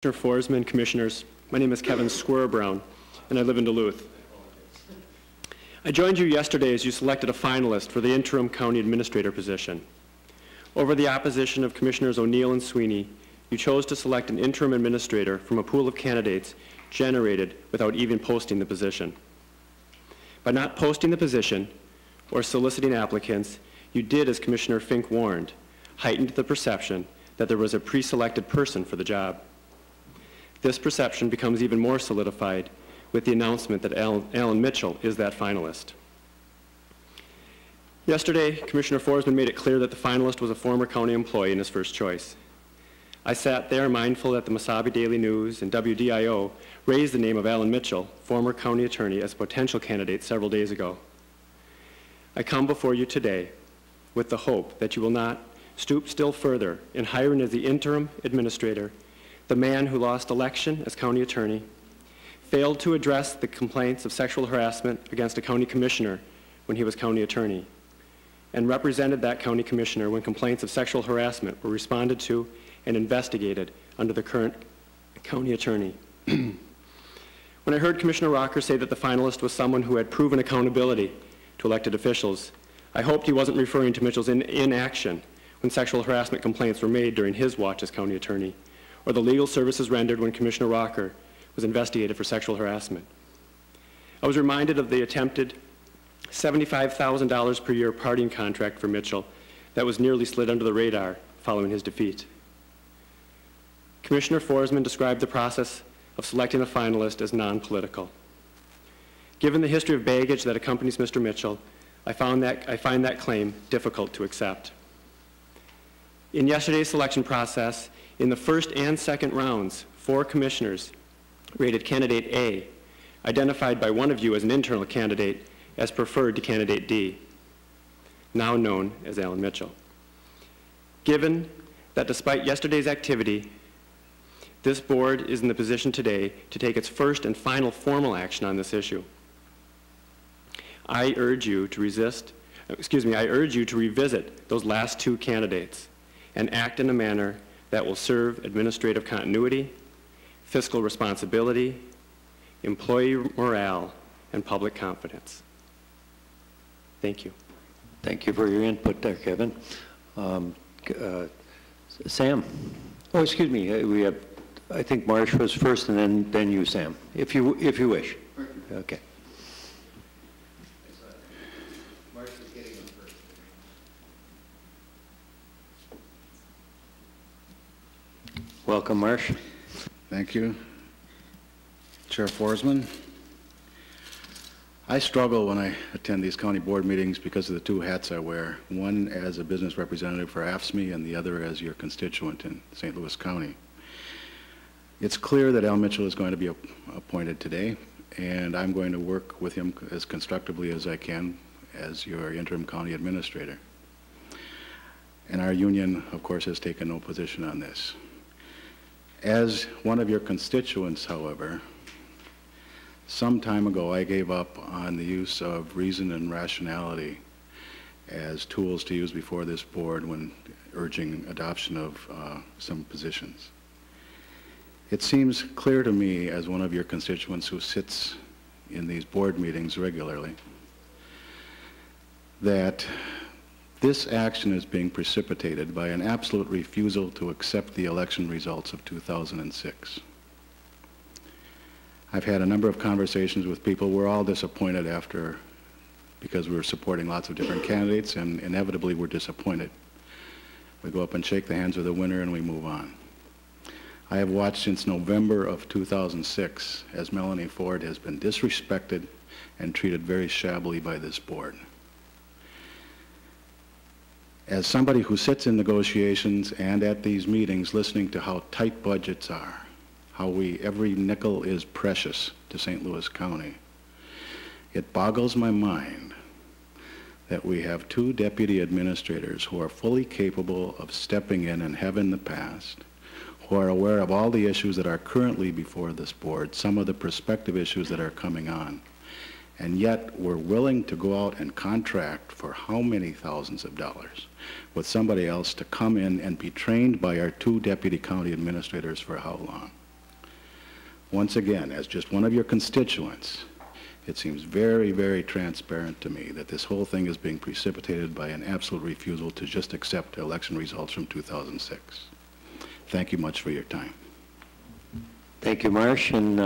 Commissioner Forsman, Commissioners, my name is Skwira Brown, and I live in Duluth. I joined you yesterday as you selected a finalist for the interim county administrator position. Over the opposition of Commissioners O'Neill and Sweeney, you chose to select an interim administrator from a pool of candidates generated without even posting the position. By not posting the position or soliciting applicants, you did as Commissioner Fink warned, heightened the perception that there was a pre-selected person for the job. This perception becomes even more solidified with the announcement that Alan Mitchell is that finalist. Yesterday, Commissioner Forsman made it clear that the finalist was a former county employee in his first choice. I sat there mindful that the Mesabi Daily News and WDIO raised the name of Alan Mitchell, former county attorney, as a potential candidate several days ago. I come before you today with the hope that you will not stoop still further in hiring as the interim administrator the man who lost election as county attorney, failed to address the complaints of sexual harassment against a county commissioner when he was county attorney, and represented that county commissioner when complaints of sexual harassment were responded to and investigated under the current county attorney. When I heard Commissioner Rocker say that the finalist was someone who had proven accountability to elected officials, I hoped he wasn't referring to Mitchell's inaction when sexual harassment complaints were made during his watch as county attorney, or the legal services rendered when Commissioner Rocker was investigated for sexual harassment. I was reminded of the attempted $75,000 per year partying contract for Mitchell that was nearly slid under the radar following his defeat. Commissioner Forsman described the process of selecting a finalist as non-political. Given the history of baggage that accompanies Mr. Mitchell, I find that claim difficult to accept. In yesterday's selection process, in the first and second rounds, 4 commissioners rated candidate A, identified by one of you as an internal candidate, as preferred to candidate D, now known as Alan Mitchell. Given that despite yesterday's activity, this board is in the position today to take its first and final formal action on this issue, I urge you to revisit those last 2 candidates and act in a manner that will serve administrative continuity, fiscal responsibility, employee morale, and public confidence. Thank you. Thank you for your input there, Kevin. Sam. Oh, excuse me. We have, I think Marsh was first, and then you, Sam, if you wish. Okay. Marsh is getting them first. Welcome, Marsh. Thank you. Chair Forsman. I struggle when I attend these county board meetings because of the 2 hats I wear, one as a business representative for AFSCME and the other as your constituent in St. Louis County. It's clear that Al Mitchell is going to be appointed today, and I'm going to work with him as constructively as I can as your interim county administrator. And our union, of course, has taken no position on this. As one of your constituents, however, some time ago I gave up on the use of reason and rationality as tools to use before this board when urging adoption of some positions. It seems clear to me as one of your constituents who sits in these board meetings regularly that this action is being precipitated by an absolute refusal to accept the election results of 2006. I've had a number of conversations with people. We're all disappointed because we were supporting lots of different candidates, and inevitably we're disappointed. We go up and shake the hands of the winner and we move on. I have watched since November of 2006 as Melanie Ford has been disrespected and treated very shabbily by this board. As somebody who sits in negotiations and at these meetings listening to how tight budgets are, how every nickel is precious to St. Louis County, it boggles my mind that we have 2 deputy administrators who are fully capable of stepping in and have in the past, who are aware of all the issues that are currently before this board, some of the prospective issues that are coming on, and yet we're willing to go out and contract for how many thousands of dollars with somebody else to come in and be trained by our 2 deputy county administrators for how long? Once again, as just one of your constituents, it seems very, very transparent to me that this whole thing is being precipitated by an absolute refusal to just accept election results from 2006. Thank you much for your time. Thank you, Marsh, and